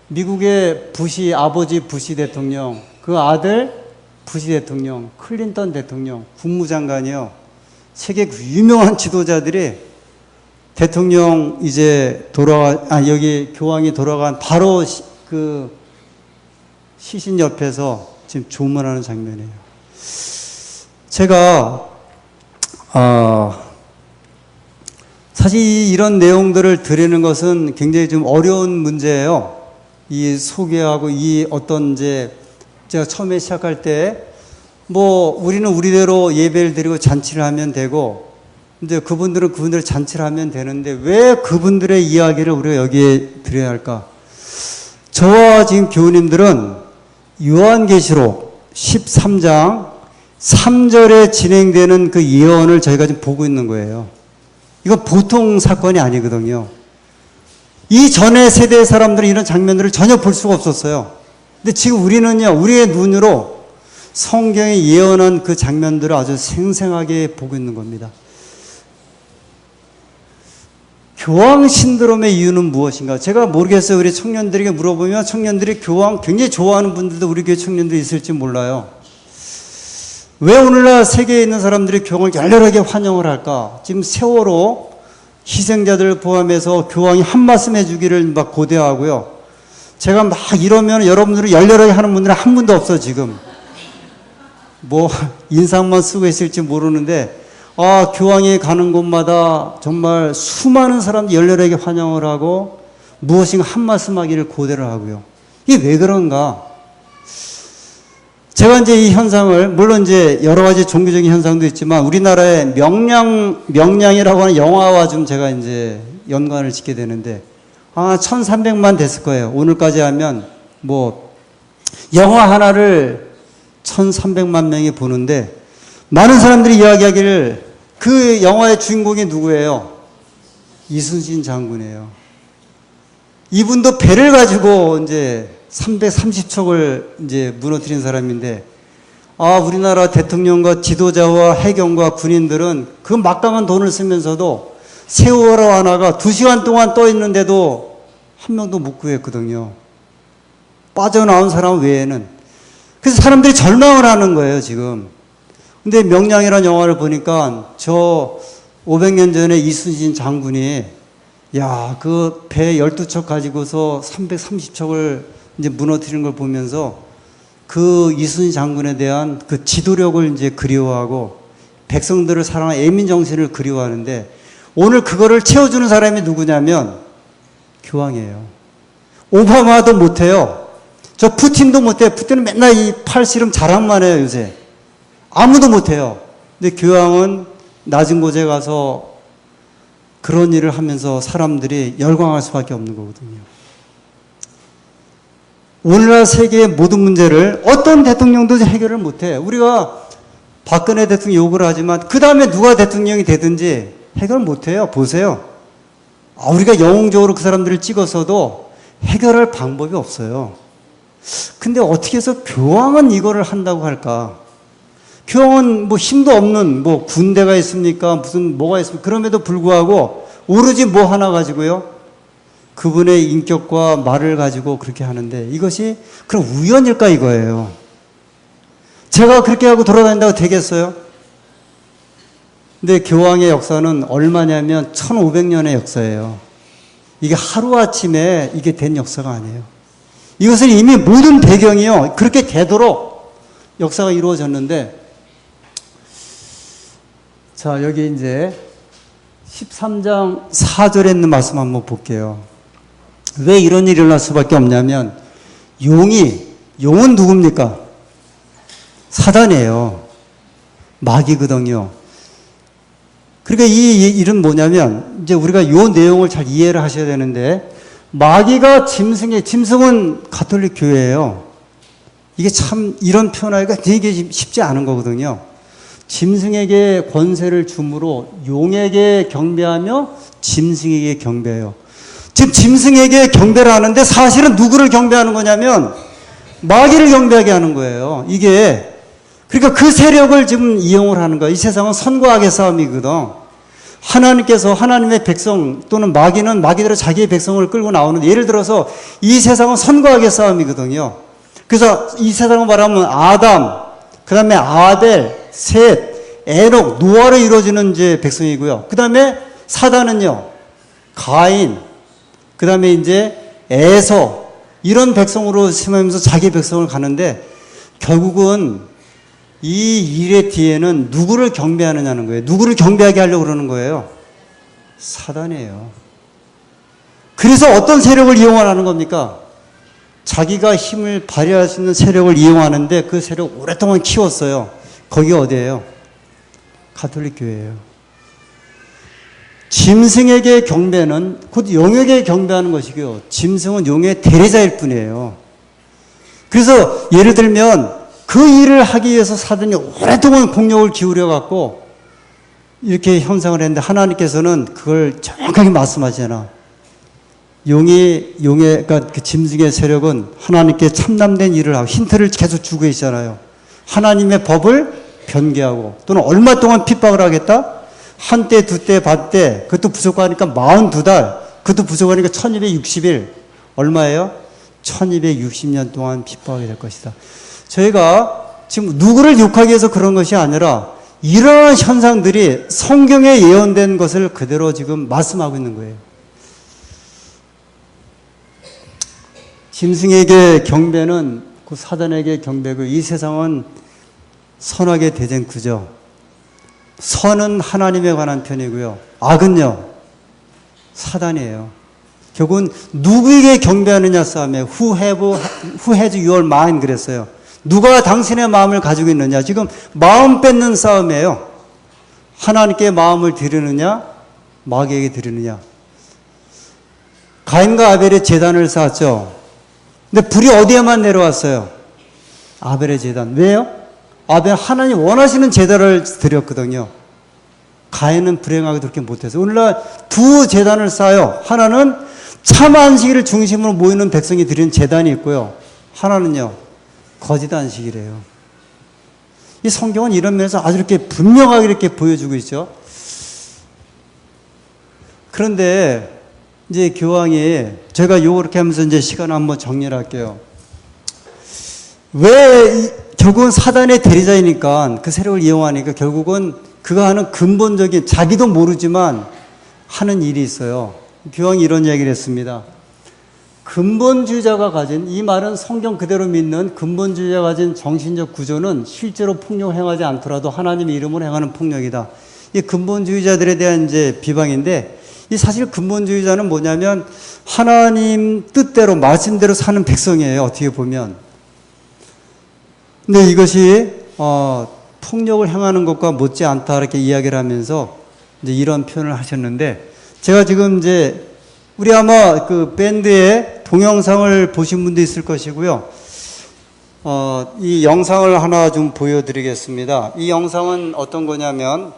미국의 부시, 아버지 부시 대통령, 그 아들 부시 대통령, 클린턴 대통령, 국무장관이요. 세계 그 유명한 지도자들이 대통령 이제 여기 교황이 돌아간 바로 그 시신 옆에서 지금 조문하는 장면이에요. 제가, 사실 이런 내용들을 드리는 것은 굉장히 좀 어려운 문제예요. 이 소개하고 이 어떤 이제 제가 처음에 시작할 때 뭐 우리는 우리대로 예배를 드리고 잔치를 하면 되고 이제 그분들은 그분들 잔치를 하면 되는데 왜 그분들의 이야기를 우리가 여기에 드려야 할까? 저와 지금 교우님들은 요한계시록 13장 3절에 진행되는 그 예언을 저희가 지금 보고 있는 거예요. 이거 보통 사건이 아니거든요. 이전의 세대의 사람들은 이런 장면들을 전혀 볼 수가 없었어요. 근데 지금 우리는요, 우리의 눈으로 성경에 예언한 그 장면들을 아주 생생하게 보고 있는 겁니다. 교황 신드롬의 이유는 무엇인가? 제가 모르겠어요. 우리 청년들에게 물어보면 청년들이 교황 굉장히 좋아하는 분들도 우리 교회 청년들이 있을지 몰라요. 왜 오늘날 세계에 있는 사람들이 교황을 열렬하게 환영을 할까? 지금 세월호 희생자들을 포함해서 교황이 한 말씀 해주기를 막 고대하고요. 제가 막 이러면 여러분들이 열렬하게 하는 분들은 한 분도 없어, 지금. 뭐, 인상만 쓰고 있을지 모르는데, 교황이 가는 곳마다 정말 수많은 사람들이 열렬하게 환영을 하고, 무엇인가 한 말씀 하기를 고대를 하고요. 이게 왜 그런가? 제가 이제 이 현상을, 물론 이제 여러 가지 종교적인 현상도 있지만, 우리나라의 명량이라고 하는 영화와 좀 제가 이제 연관을 짓게 되는데, 1300만 됐을 거예요. 오늘까지 하면, 뭐, 영화 하나를 1300만 명이 보는데, 많은 사람들이 이야기하기를 그 영화의 주인공이 누구예요? 이순신 장군이에요. 이분도 배를 가지고 이제 330척을 이제 무너뜨린 사람인데, 우리나라 대통령과 지도자와 해경과 군인들은 그 막강한 돈을 쓰면서도 세월호 하나가 2시간 동안 떠 있는데도 한 명도 못 구했거든요. 빠져나온 사람 외에는. 그래서 사람들이 절망을 하는 거예요, 지금. 근데 명량이라는 영화를 보니까 저 500년 전에 이순신 장군이 그 배 12척 가지고서 330척을 이제 무너뜨리는 걸 보면서 그 이순신 장군에 대한 그 지도력을 이제 그리워하고 백성들을 사랑하는 애민 정신을 그리워하는데 오늘 그거를 채워주는 사람이 누구냐면 교황이에요. 오바마도 못해요. 저 푸틴도 못해요. 푸틴은 맨날 이 팔씨름 자랑만 해요, 요새. 아무도 못해요. 근데 교황은 낮은 곳에 가서 그런 일을 하면서 사람들이 열광할 수밖에 없는 거거든요. 오늘날 세계의 모든 문제를 어떤 대통령도 해결을 못해. 우리가 박근혜 대통령 욕을 하지만 그 다음에 누가 대통령이 되든지 해결 못해요. 보세요. 우리가 영웅적으로 그 사람들을 찍었어도 해결할 방법이 없어요. 근데 어떻게 해서 교황은 이거를 한다고 할까? 교황은 뭐 힘도 없는 뭐 군대가 있습니까? 무슨 뭐가 있습니까? 그럼에도 불구하고 오로지 뭐 하나 가지고요. 그분의 인격과 말을 가지고 그렇게 하는데 이것이 그럼 우연일까 이거예요. 제가 그렇게 하고 돌아다닌다고 되겠어요? 근데 교황의 역사는 얼마냐면 1500년의 역사예요. 이게 하루아침에 이게 된 역사가 아니에요. 이것은 이미 모든 배경이요. 그렇게 되도록 역사가 이루어졌는데 자, 여기 이제 13장 4절에 있는 말씀 한번 볼게요. 왜 이런 일이 일어날 수밖에 없냐면 용은 누굽니까? 사단이에요. 마귀거든요. 그러니까 이 일은 뭐냐면 이제 우리가 이 내용을 잘 이해를 하셔야 되는데 마귀가 짐승은 가톨릭 교회예요. 이게 참 이런 표현하기가 되게 쉽지 않은 거거든요. 짐승에게 권세를 주므로 용에게 경배하며 짐승에게 경배해요. 지금 짐승에게 경배를 하는데 사실은 누구를 경배하는 거냐면 마귀를 경배하게 하는 거예요. 이게 그러니까 그 세력을 지금 이용을 하는 거예요. 이 세상은 선과 악의 싸움이거든. 하나님께서 하나님의 백성 또는 마귀는 마귀대로 자기의 백성을 끌고 나오는데, 예를 들어서 이 세상은 선과 악의 싸움이거든요. 그래서 이 세상을 말하면 아담, 그 다음에 아벨, 셋, 에녹, 노아로 이루어지는 이제 백성이고요. 그 다음에 사단은요, 가인, 그 다음에 이제 에서, 이런 백성으로 심으면서 자기 백성을 가는데, 결국은 이 일의 뒤에는 누구를 경배하느냐는 거예요. 누구를 경배하게 하려고 그러는 거예요? 사단이에요. 그래서 어떤 세력을 이용하라는 겁니까? 자기가 힘을 발휘할 수 있는 세력을 이용하는데, 그 세력을 오랫동안 키웠어요. 거기가 어디예요? 가톨릭 교회예요. 짐승에게 경배는 곧 용에게 경배하는 것이고요. 짐승은 용의 대리자일 뿐이에요. 그래서 예를 들면 그 일을 하기 위해서 사단이 오랫동안 공력을 기울여 갖고 이렇게 형상을 했는데, 하나님께서는 그걸 정확하게 말씀하시잖아. 그러니까 그 짐승의 세력은 하나님께 참남된 일을 하고 힌트를 계속 주고 있잖아요. 하나님의 법을 변개하고, 또는 얼마 동안 핍박을 하겠다? 한때, 두때, 반때, 그것도 부족하니까 42달, 그것도 부족하니까 1260일, 얼마예요? 1260년 동안 핍박하게 될 것이다. 저희가 지금 누구를 욕하기 위해서 그런 것이 아니라, 이러한 현상들이 성경에 예언된 것을 그대로 지금 말씀하고 있는 거예요. 짐승에게 경배는 그 사단에게 경배고, 이 세상은 선악의 대쟁구죠. 선은 하나님에 관한 편이고요. 악은요, 사단이에요. 결국은 누구에게 경배하느냐 싸움이에요. Who has your mind 그랬어요. 누가 당신의 마음을 가지고 있느냐. 지금 마음 뺏는 싸움이에요. 하나님께 마음을 드리느냐, 마귀에게 드리느냐. 가인과 아벨의 제단을 쌓았죠. 근데 불이 어디에만 내려왔어요? 아벨의 제단. 왜요? 아벨 하나님 원하시는 제단을 드렸거든요. 가인은 불행하게 그렇게 못해서. 오늘날 두 제단을 쌓아요. 하나는 참 안식일을 중심으로 모이는 백성이 드리는 제단이 있고요. 하나는요, 거짓 안식이래요. 이 성경은 이런 면에서 아주 이렇게 분명하게 이렇게 보여주고 있죠. 그런데 이제 교황이, 제가 요거 이렇게 하면서 이제 시간을 한번 정리를 할게요. 결국은 사단의 대리자이니까, 그 세력을 이용하니까 결국은 그가 하는 근본적인, 자기도 모르지만 하는 일이 있어요. 교황이 이런 이야기를 했습니다. 근본주의자가 가진, 이 말은 성경 그대로 믿는 근본주의자가 가진 정신적 구조는 실제로 폭력을 행하지 않더라도 하나님의 이름으로 행하는 폭력이다. 이 근본주의자들에 대한 이제 비방인데, 이 사실 근본주의자는 뭐냐면 하나님 뜻대로, 말씀대로 사는 백성이에요. 어떻게 보면. 근데 이것이 폭력을 행하는 것과 못지않다 이렇게 이야기를 하면서 이제 이런 표현을 하셨는데, 제가 지금 이제 우리 아마 그 밴드의 동영상을 보신 분도 있을 것이고요. 이 영상을 하나 좀 보여드리겠습니다. 이 영상은 어떤 거냐면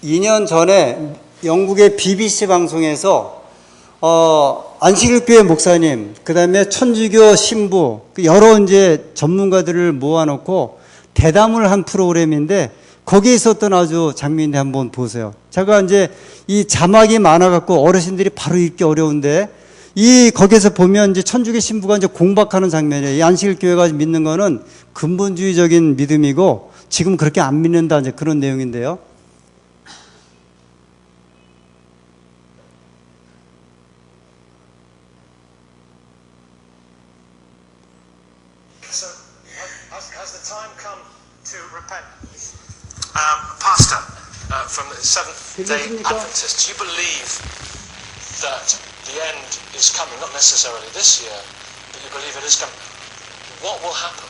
2년 전에 영국의 BBC 방송에서 안식일교회 목사님, 그 다음에 천주교 신부, 여러 이제 전문가들을 모아놓고 대담을 한 프로그램인데, 거기에 있었던 아주 장면인데 한번 보세요. 제가 이제 이 자막이 많아갖고 어르신들이 바로 읽기 어려운데, 거기에서 보면 이제 천주교 신부가 이제 공박하는 장면이에요. 이 안식일교회가 믿는 거는 근본주의적인 믿음이고, 지금 그렇게 안 믿는다, 이제 그런 내용인데요. Pastor, from the Seventh-day Adventists, do you believe that the end is coming? Not necessarily this year, but you believe it is coming. What will happen?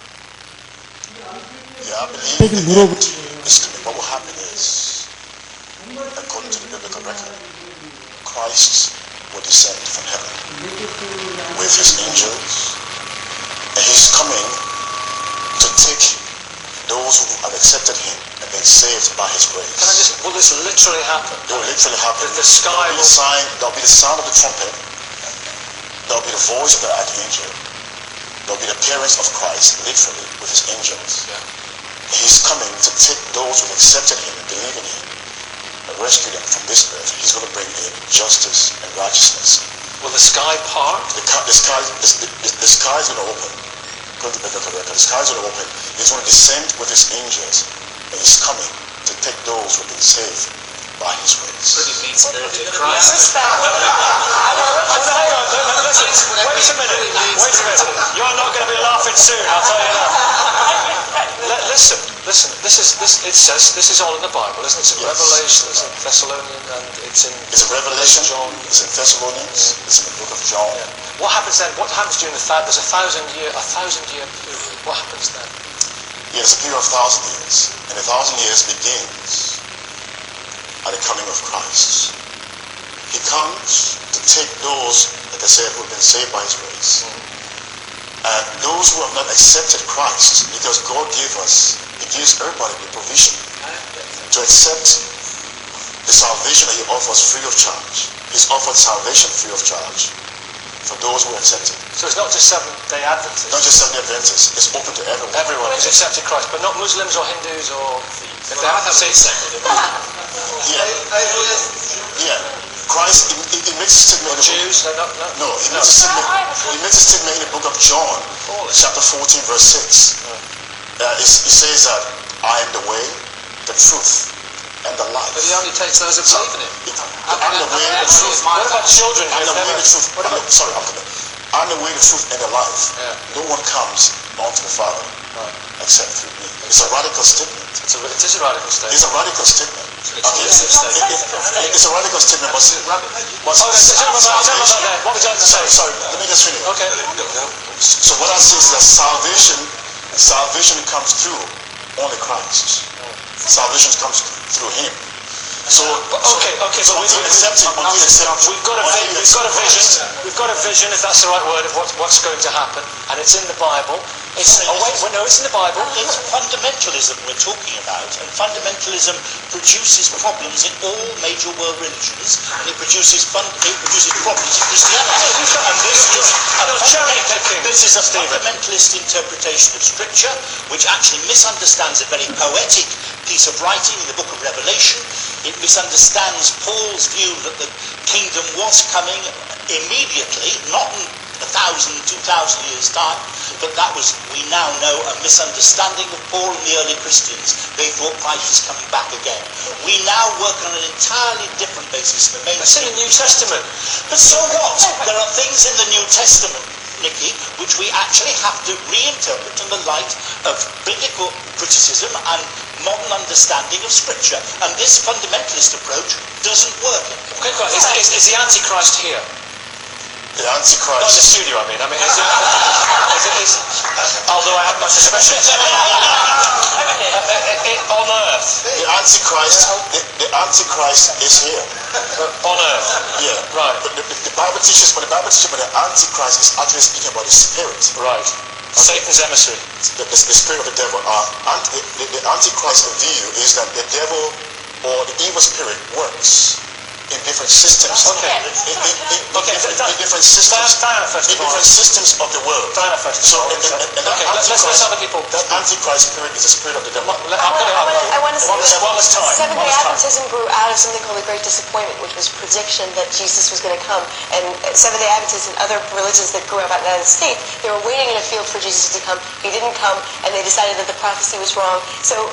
Yeah, I believe the end is coming. What will happen is, according to the biblical record, Christ will descend from heaven with his angels, and he's coming to take those who have accepted him and been saved by his grace. Will this literally happen? It will literally happen. The sky will... There'll be the sound of the trumpet. There'll be the voice of the archangel. There'll be the appearance of Christ, literally, with his angels. Yeah. He's coming to take those who have accepted him and believe in him. The rescue them from this earth, he's going to bring in justice and righteousness. Will the sky part? The sky is going to open. According to biblical record, the sky is going to open. He's going to descend with his angels, and he's coming to take those who have been saved by his grace. Pretty mean-spirited Christ. Respect. Hang on, listen. Wait a minute. You're not going to be laughing soon, I'll tell you that. Listen. It says this is all in the Bible, isn't it? It's in Yes. Revelation, it's in Thessalonians, and it's in Revelation, John. it's in Thessalonians, it's in the book of John. Yeah. What happens then? What happens during there's a 1,000 year period? What happens then? Yeah, it's a period of 1,000 years, and the 1,000 years begins at the coming of Christ. He comes to take those, like I said, who have been saved by his grace. And those who have not accepted Christ, because God gave us, he gives everybody the provision to accept the salvation that he offers free of charge. He's offered salvation free of charge for those who accept it. So it's not just Seventh-day Adventists. Not just Seventh-day Adventists, it's open to everyone. Everyone who's accepted Christ, but not Muslims or Hindus or... If they haven't accepted him. Yeah. Christ, he makes a statement. Jews, no. He makes a statement in the book of John, chapter 14, verse 6. He says that I am the way, the truth, and the life. But he only takes those who believe in him. I'm the way, the truth. What about children? I'm the way, the truth. I'm the way, the truth, and the life. Yeah. No one comes unto the Father except through me. It's a radical statement. It is a radical statement. It's a radical statement. It's a radical statement, but What would you like to say? Sorry, let me just finish. Okay. So what I say is that salvation comes through only Christ. Salvation comes through him. So So until we accept it, we've got a vision, if that's the right word, of what's going to happen, and it's in the Bible. It's in the Bible. It's fundamentalism we're talking about, and fundamentalism produces problems in all major world religions, and it produces problems in Christianity. And this is a fundamentalist interpretation of Scripture, which actually misunderstands a very poetic piece of writing in the book of Revelation. It misunderstands Paul's view that the kingdom was coming immediately, not in 1,000, 2,000 years' time, but that was, we now know, a misunderstanding of Paul and the early Christians. They thought Christ was coming back again. We now work on an entirely different basis. It's in the New Testament. But so what? There are things in the New Testament, Nicky, which we actually have to reinterpret in the light of biblical criticism and modern understanding of Scripture. And this fundamentalist approach doesn't work. Okay, is the Antichrist here? the Not in the Antichrist. studio, I mean. Although I have my suspicions. On earth. The Antichrist is here. On earth. Yeah. Right. But the Bible teaches, but the Antichrist is actually speaking about the spirit. Right. Satan's emissary. The spirit of the devil. The Antichrist view is that the devil or the evil spirit works in different systems. Okay. In different systems. Diana first In of all. different systems of the world. Diana first of So, all. and that Okay, let's other people. that Antichrist spirit is the spirit of the devil. I want to say One last time. Seventh-day Adventism grew out of something called the Great Disappointment, which was prediction that Jesus was going to come. And Seventh-day Adventists and other religions that grew up in the United States, they were waiting in a field for Jesus to come. He didn't come, and they decided that the prophecy was wrong. So,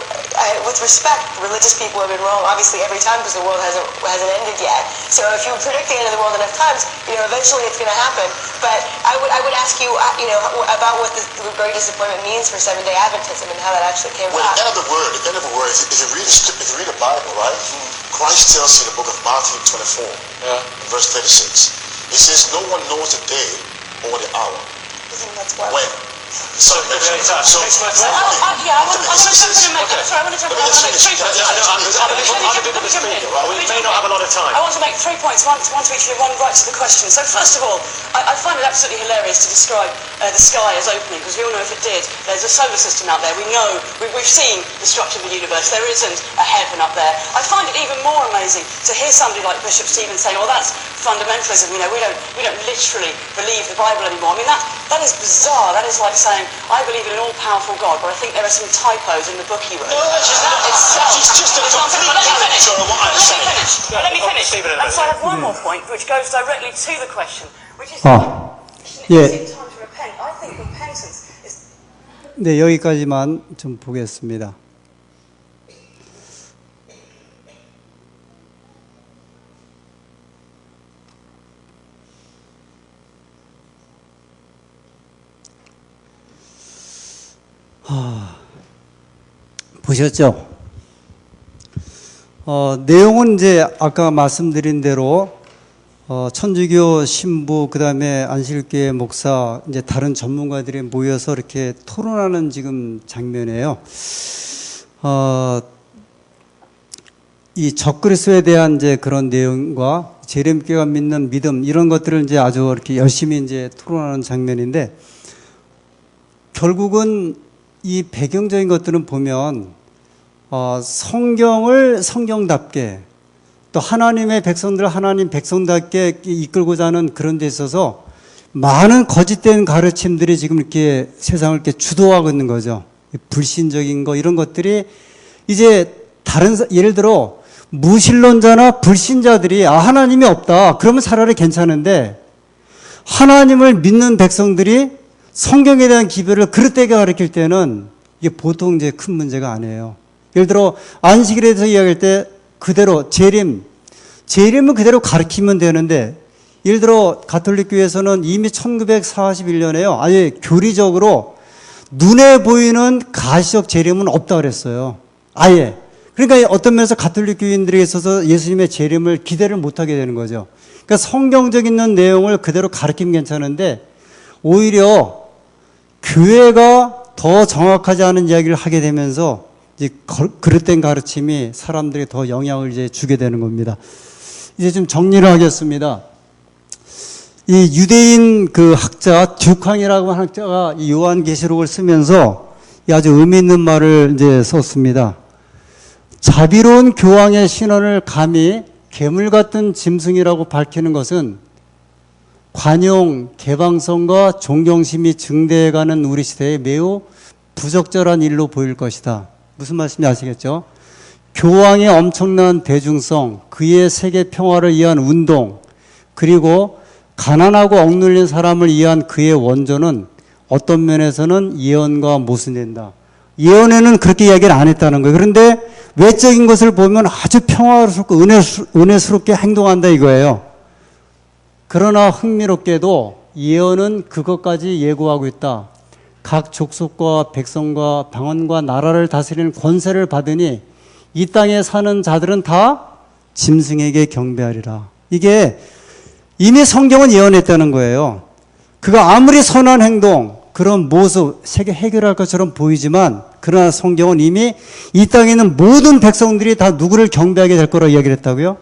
with respect, religious people have been wrong, obviously, every time, because the world hasn't ended yet. So, if you predict the end of the world enough times, eventually it's going to happen. But I would ask you, about what the Great Disappointment means for Seventh-day Adventism and how that actually came Well, about. the end of the word, if you read the Bible, right? Christ tells you in the book of Matthew 24, verse 36. He says, no one knows the day or the hour. That's why. When? So, I want to jump in and make. Sorry, I want to jump in. I want to make 3 points. Other people to speak. We may not have a lot of time. I want to make 3 points, one to each of you, one right to the question. So first of all, I find it absolutely hilarious to describe the sky as opening, because we all know if it did, there's a solar system out there. We know, we've seen the structure of the universe. There isn't a heaven up there. I find it even more amazing to hear somebody like Bishop Stephen saying, "Oh, that's fundamentalism. We don't literally believe the Bible anymore." I mean, that is bizarre. That is like saying, "I believe in an all-powerful God, but I think there are some typos in the book he wrote." No, she's just a complete caricature of what I'm saying. Let me finish. Stephen, And so I have one more point, which goes directly to the question, which is, 예. is it time to repent? I think repentance is... 네, 여기까지만 좀 보겠습니다. 보셨죠? 내용은 이제 아까 말씀드린 대로 천주교 신부 그다음에 안식교회 목사 이제 다른 전문가들이 모여서 이렇게 토론하는 지금 장면이에요. 이 적그리스도에 대한 이제 그런 내용과 재림교가 믿는 믿음 이런 것들을 이제 아주 이렇게 열심히 이제 토론하는 장면인데 결국은 이 배경적인 것들은 보면 성경을 성경답게 또 하나님의 백성들을 하나님 백성답게 이끌고자 하는 그런 데 있어서 많은 거짓된 가르침들이 지금 이렇게 세상을 이렇게 주도하고 있는 거죠. 불신적인 거 이런 것들이 이제 예를 들어 무신론자나 불신자들이 하나님이 없다. 그러면 차라리 괜찮은데 하나님을 믿는 백성들이 성경에 대한 기별을 그릇되게 가르칠 때는 이게 보통 이제 큰 문제가 아니에요. 예를 들어 안식일에 대해서 이야기할 때 그대로 재림은 그대로 가르치면 되는데 예를 들어 가톨릭 교회에서는 이미 1941년에요. 아예 교리적으로 눈에 보이는 가시적 재림은 없다 그랬어요. 아예. 그러니까 어떤 면에서 가톨릭 교인들에 있어서 예수님의 재림을 기대를 못하게 되는 거죠. 그러니까 성경적 있는 내용을 그대로 가르치면 괜찮은데 오히려 교회가 더 정확하지 않은 이야기를 하게 되면서 이제 그릇된 가르침이 사람들이 더 영향을 이제 주게 되는 겁니다. 이제 좀 정리를 하겠습니다. 이 유대인 그 학자 듀캉이라고 하는 학자가 이 요한계시록을 쓰면서 아주 의미 있는 말을 이제 썼습니다. 자비로운 교황의 신원을 감히 괴물 같은 짐승이라고 밝히는 것은 관용, 개방성과 존경심이 증대해가는 우리 시대에 매우 부적절한 일로 보일 것이다. 무슨 말씀인지 아시겠죠? 교황의 엄청난 대중성, 그의 세계 평화를 위한 운동, 그리고 가난하고 억눌린 사람을 위한 그의 원조는 어떤 면에서는 예언과 모순된다. 예언에는 그렇게 이야기를 안 했다는 거예요. 그런데 외적인 것을 보면 아주 평화롭고 은혜스럽게 행동한다 이거예요. 그러나 흥미롭게도 예언은 그것까지 예고하고 있다. 각 족속과 백성과 방언과 나라를 다스리는 권세를 받으니 이 땅에 사는 자들은 다 짐승에게 경배하리라. 이게 이미 성경은 예언했다는 거예요. 그가 아무리 선한 행동, 그런 모습, 세계 해결할 것처럼 보이지만 그러나 성경은 이미 이 땅에 있는 모든 백성들이 다 누구를 경배하게 될 거라고 이야기를 했다고요?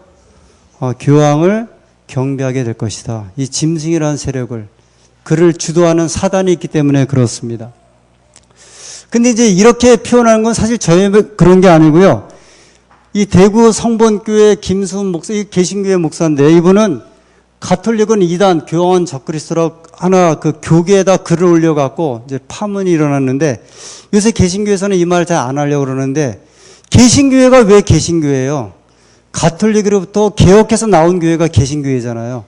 교황을 경배하게 될 것이다. 이 짐승이라는 세력을 그를 주도하는 사단이 있기 때문에 그렇습니다. 근데 이제 이렇게 표현하는 건 사실 저희 그런 게 아니고요. 이 대구 성본교회 김수훈 목사, 이 개신교회 목사인데 이분은 가톨릭은 이단, 교황은 적그리스도라고 하나 그 교계에다 글을 올려갖고 이제 파문이 일어났는데 요새 개신교에서는 이 말 잘 안 하려고 그러는데 개신교회가 왜 개신교회예요? 가톨릭으로부터 개혁해서 나온 교회가 개신교회잖아요.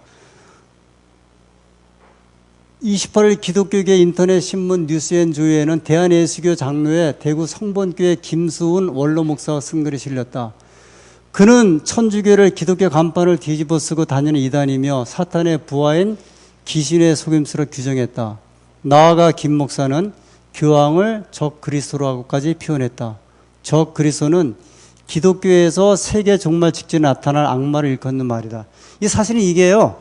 28일 기독교계 인터넷 신문 뉴스앤조이에는 대한예수교 장로의 대구 성본교회 김수훈 원로 목사가 쓴 글이 실렸다. 그는 천주교를 기독교 간판을 뒤집어 쓰고 다니는 이단이며 사탄의 부하인 귀신의 속임수로 규정했다. 나아가 김 목사는 교황을 적 그리스도라고까지 표현했다. 적 그리스도는 기독교에서 세계 종말 직전에 나타날 악마를 일컫는 말이다. 이 사실은 이게요.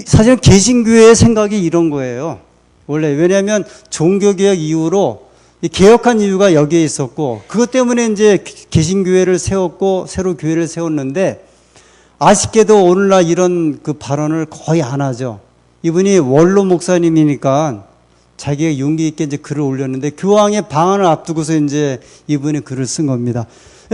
사실은 개신교회의 생각이 이런 거예요. 원래 왜냐하면 종교개혁 이후로 개혁한 이유가 여기에 있었고 그것 때문에 이제 개신교회를 세웠고 새로 교회를 세웠는데 아쉽게도 오늘날 이런 그 발언을 거의 안 하죠. 이분이 원로 목사님이니까 자기가 용기 있게 이제 글을 올렸는데 교황의 방한을 앞두고서 이제 이분이 글을 쓴 겁니다.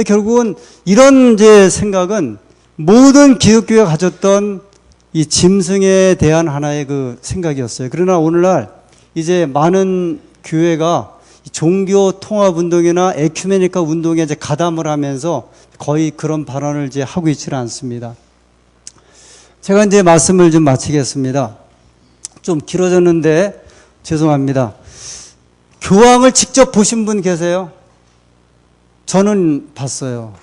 결국은 이런 이제 생각은 모든 기독교가 가졌던 이 짐승에 대한 하나의 그 생각이었어요. 그러나 오늘날 이제 많은 교회가 종교 통합 운동이나 에큐메니카 운동에 이제 가담을 하면서 거의 그런 발언을 이제 하고 있지는 않습니다. 제가 이제 말씀을 좀 마치겠습니다. 좀 길어졌는데 죄송합니다. 교황을 직접 보신 분 계세요? 저는 봤어요.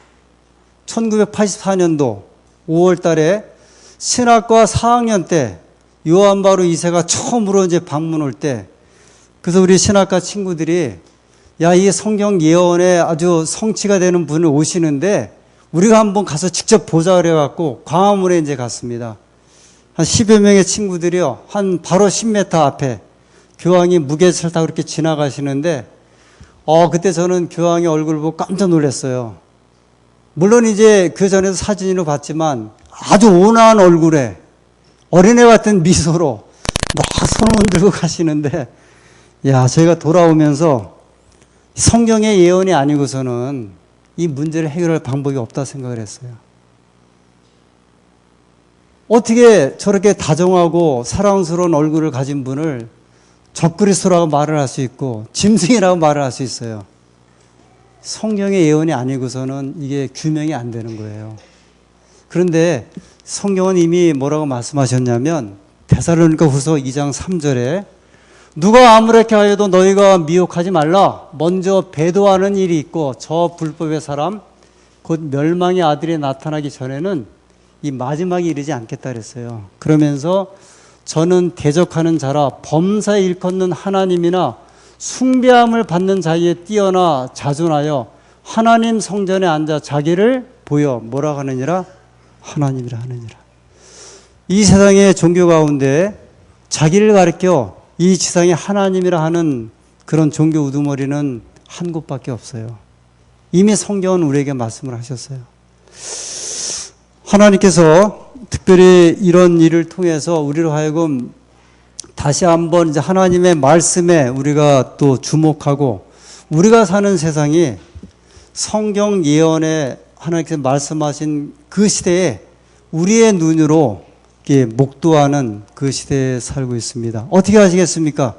1984년도 5월 달에 신학과 4학년 때 요한 바로 2세가 처음으로 이제 방문 올 때, 그래서 우리 신학과 친구들이 야, 이 성경 예언에 아주 성취가 되는 분을 오시는데 우리가 한번 가서 직접 보자 그래갖고 광화문에 이제 갔습니다. 한 10여 명의 친구들이요, 한 바로 10m 앞에 교황이 무게차를 타고 이렇게 지나가시는데, 그때 저는 교황의 얼굴을 보고 깜짝 놀랐어요. 물론 이제 그 전에도 사진으로 봤지만 아주 온화한 얼굴에 어린애 같은 미소로 막 손을 흔들고 가시는데, 야, 저희가 돌아오면서 성경의 예언이 아니고서는 이 문제를 해결할 방법이 없다 생각을 했어요. 어떻게 저렇게 다정하고 사랑스러운 얼굴을 가진 분을 적그리스도라고 말을 할 수 있고 짐승이라고 말을 할 수 있어요? 성경의 예언이 아니고서는 이게 규명이 안 되는 거예요. 그런데 성경은 이미 뭐라고 말씀하셨냐면 데살로니가 후서 2장 3절에 누가 아무렇게 하여도 너희가 미혹하지 말라. 먼저 배도하는 일이 있고 저 불법의 사람 곧 멸망의 아들이 나타나기 전에는 이 마지막이 이르지 않겠다 그랬어요. 그러면서 저는 대적하는 자라 범사에 일컫는 하나님이나 숭배함을 받는 자에 뛰어나 자존하여 하나님 성전에 앉아 자기를 보여 뭐라 하느니라? 하나님이라 하느니라. 이 세상의 종교 가운데 자기를 가리켜 이 지상에 하나님이라 하는 그런 종교 우두머리는 한 곳밖에 없어요. 이미 성경은 우리에게 말씀을 하셨어요. 하나님께서 특별히 이런 일을 통해서 우리로 하여금 다시 한번 이제 하나님의 말씀에 우리가 또 주목하고 우리가 사는 세상이 성경 예언에 하나님께서 말씀하신 그 시대에 우리의 눈으로 목도하는 그 시대에 살고 있습니다. 어떻게 하시겠습니까?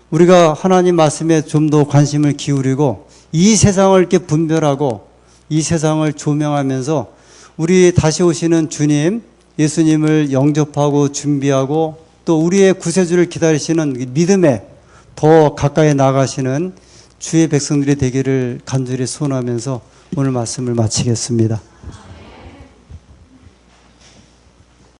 우리가 하나님 말씀에 좀 더 관심을 기울이고 이 세상을 이렇게 분별하고 이 세상을 조명하면서 우리 다시 오시는 주님, 예수님을 영접하고 준비하고 또 우리의 구세주를 기다리시는 믿음에 더 가까이 나가시는 주의 백성들이 되기를 간절히 소원하면서 오늘 말씀을 마치겠습니다.